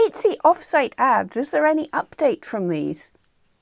Etsy Offsite ads, is there any update from these?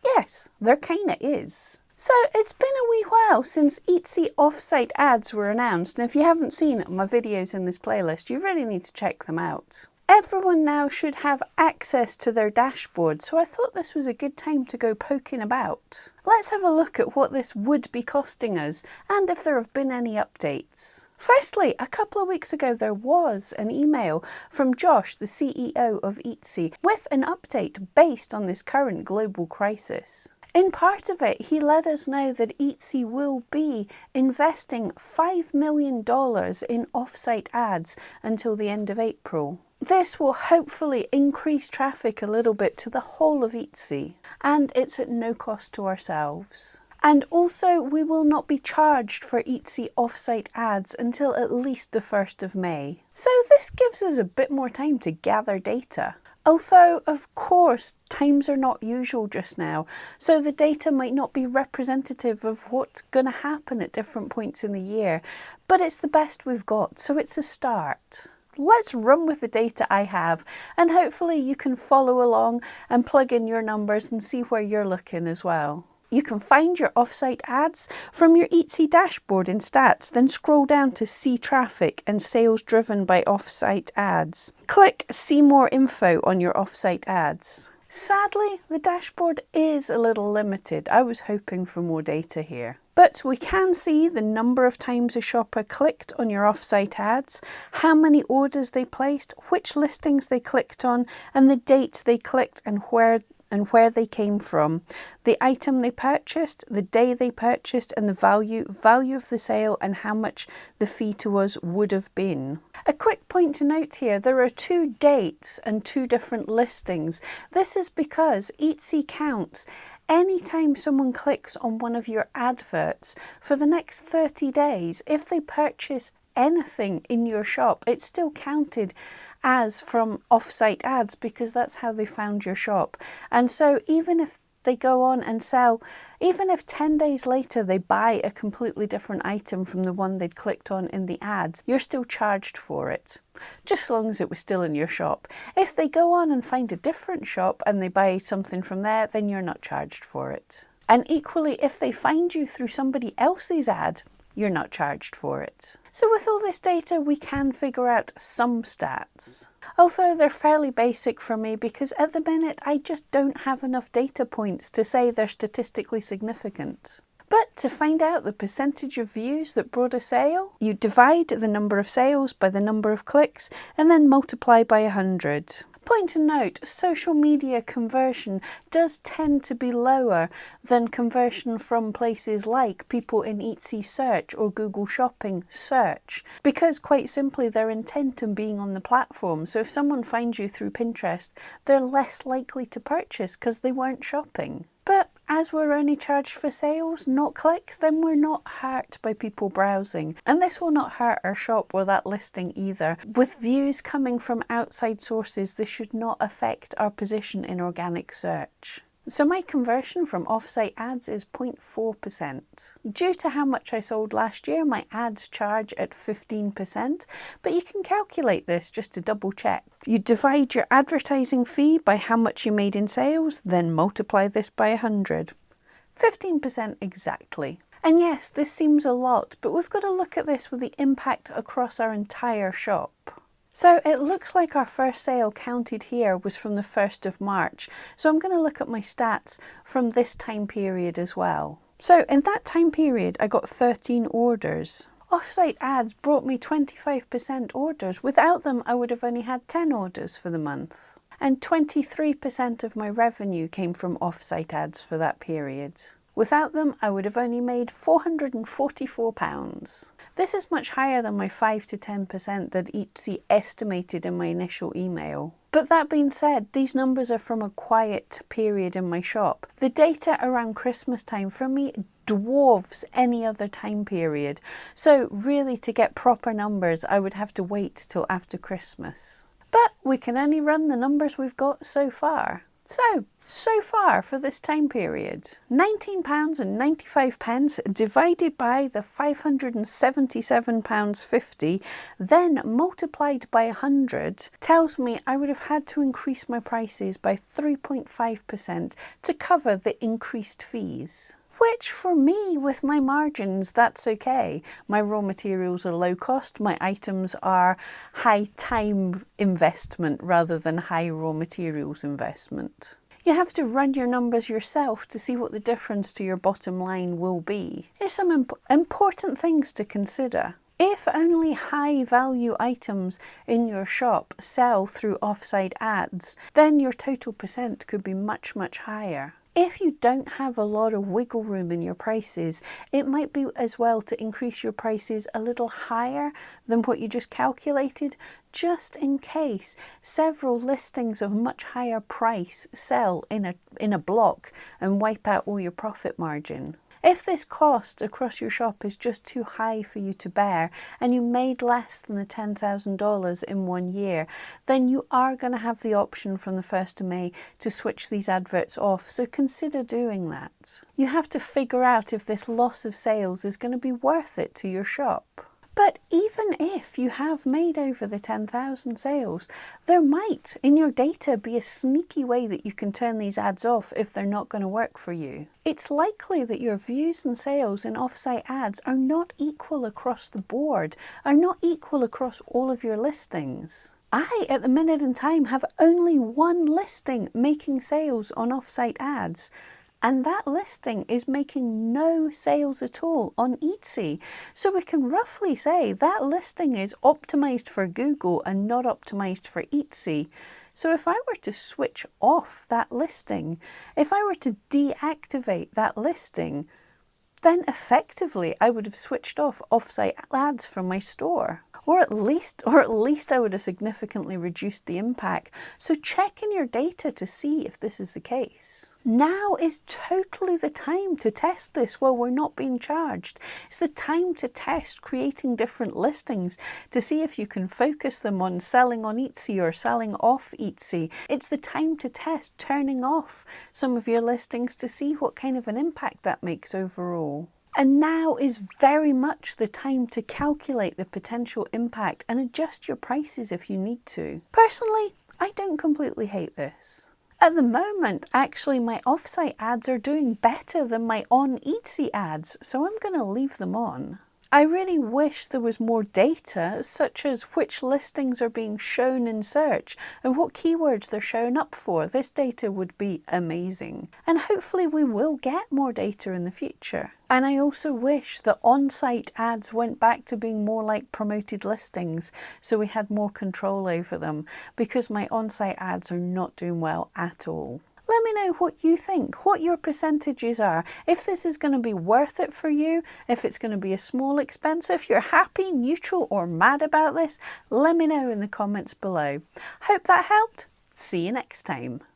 Yes, there kinda is. So it's been a wee while since Etsy Offsite ads were announced, and if you haven't seen my videos in this playlist, you really need to check them out. Everyone now should have access to their dashboard, so I thought this was a good time to go poking about. Let's have a look at what this would be costing us and if there have been any updates. Firstly, a couple of weeks ago there was an email from Josh, the CEO of Etsy, with an update based on this current global crisis. In part of it, he let us know that Etsy will be investing $5 million in offsite ads until the end of April. This will hopefully increase traffic a little bit to the whole of Etsy, and it's at no cost to ourselves. And also, we will not be charged for Etsy offsite ads until at least the 1st of May. So this gives us a bit more time to gather data. Although, of course, times are not usual just now, so the data might not be representative of what's going to happen at different points in the year, but it's the best we've got, so it's a start. Let's run with the data I have, and hopefully you can follow along and plug in your numbers and see where you're looking as well. You can find your offsite ads from your Etsy dashboard in stats, then scroll down to see traffic and sales driven by offsite ads. Click see more info on your offsite ads. Sadly, the dashboard is a little limited. I was hoping for more data here. But we can see the number of times a shopper clicked on your offsite ads, how many orders they placed, which listings they clicked on, and the date they clicked and where they came from, the item they purchased, the day they purchased, and the value of the sale and how much the fee to us would have been. A quick point to note here, there are 2 dates and 2 different listings. This is because Etsy counts anytime someone clicks on one of your adverts for the next 30 days. If they purchase anything in your shop, it's still counted as from offsite ads because that's how they found your shop. And so even if they go on and sell, even if 10 days later they buy a completely different item from the one they'd clicked on in the ads, you're still charged for it, just as long as it was still in your shop. If they go on and find a different shop and they buy something from there, then you're not charged for it. And equally, if they find you through somebody else's ad, you're not charged for it. So with all this data, we can figure out some stats. Although they're fairly basic for me because at the minute I just don't have enough data points to say they're statistically significant. But to find out the percentage of views that brought a sale, you divide the number of sales by the number of clicks and then multiply by 100. Point to note, social media conversion does tend to be lower than conversion from places like people in Etsy search or Google Shopping search, because quite simply they're intent on being on the platform. So if someone finds you through Pinterest, they're less likely to purchase because they weren't shopping. But as we're only charged for sales, not clicks, then we're not hurt by people browsing. And this will not hurt our shop or that listing either. With views coming from outside sources, this should not affect our position in organic search. So my conversion from offsite ads is 0.4%. Due to how much I sold last year, my ads charge at 15%, but you can calculate this just to double check. You divide your advertising fee by how much you made in sales, then multiply this by 100. 15% exactly. And yes, this seems a lot, but we've got to look at this with the impact across our entire shop. So it looks like our first sale counted here was from the 1st of March. So I'm going to look at my stats from this time period as well. So in that time period, I got 13 orders. Offsite ads brought me 25% orders. Without them, I would have only had 10 orders for the month. And 23% of my revenue came from offsite ads for that period. Without them, I would have only made £444. This is much higher than my 5 to 10% that Etsy estimated in my initial email. But that being said, these numbers are from a quiet period in my shop. The data around Christmas time for me dwarfs any other time period. So really, to get proper numbers, I would have to wait till after Christmas. But we can only run the numbers we've got so far. So far for this time period, £19.95 divided by the £577.50, then multiplied by 100, tells me I would have had to increase my prices by 3.5% to cover the increased fees. Which for me, with my margins, that's okay. My raw materials are low cost, my items are high time investment rather than high raw materials investment. You have to run your numbers yourself to see what the difference to your bottom line will be. There's some important things to consider. If only high value items in your shop sell through offsite ads, then your total percent could be much, much higher. If you don't have a lot of wiggle room in your prices, it might be as well to increase your prices a little higher than what you just calculated, just in case several listings of much higher price sell in a block and wipe out all your profit margin. If this cost across your shop is just too high for you to bear and you made less than the $10,000 in 1 year, then you are going to have the option from the 1st of May to switch these adverts off, so consider doing that. You have to figure out if this loss of sales is going to be worth it to your shop. But even if you have made over the 10,000 sales, there might, in your data, be a sneaky way that you can turn these ads off if they're not going to work for you. It's likely that your views and sales in offsite ads are not equal across the board, are not equal across all of your listings. I, at the minute in time, have only one listing making sales on offsite ads. And that listing is making no sales at all on Etsy. So we can roughly say that listing is optimized for Google and not optimized for Etsy. So if I were to switch off that listing, if I were to deactivate that listing, then effectively I would have switched off offsite ads from my store. Or at least I would have significantly reduced the impact. So check in your data to see if this is the case. Now is totally the time to test this while we're not being charged. It's the time to test creating different listings to see if you can focus them on selling on Etsy or selling off Etsy. It's the time to test turning off some of your listings to see what kind of an impact that makes overall. And now is very much the time to calculate the potential impact and adjust your prices if you need to. Personally, I don't completely hate this. At the moment, actually, my offsite ads are doing better than my on Etsy ads, so I'm going to leave them on. I really wish there was more data, such as which listings are being shown in search and what keywords they're showing up for. This data would be amazing. And hopefully we will get more data in the future. And I also wish that on-site ads went back to being more like promoted listings, so we had more control over them, because my on-site ads are not doing well at all. Let me know what you think, what your percentages are, if this is going to be worth it for you, if it's going to be a small expense, if you're happy, neutral or mad about this, let me know in the comments below. Hope that helped. See you next time.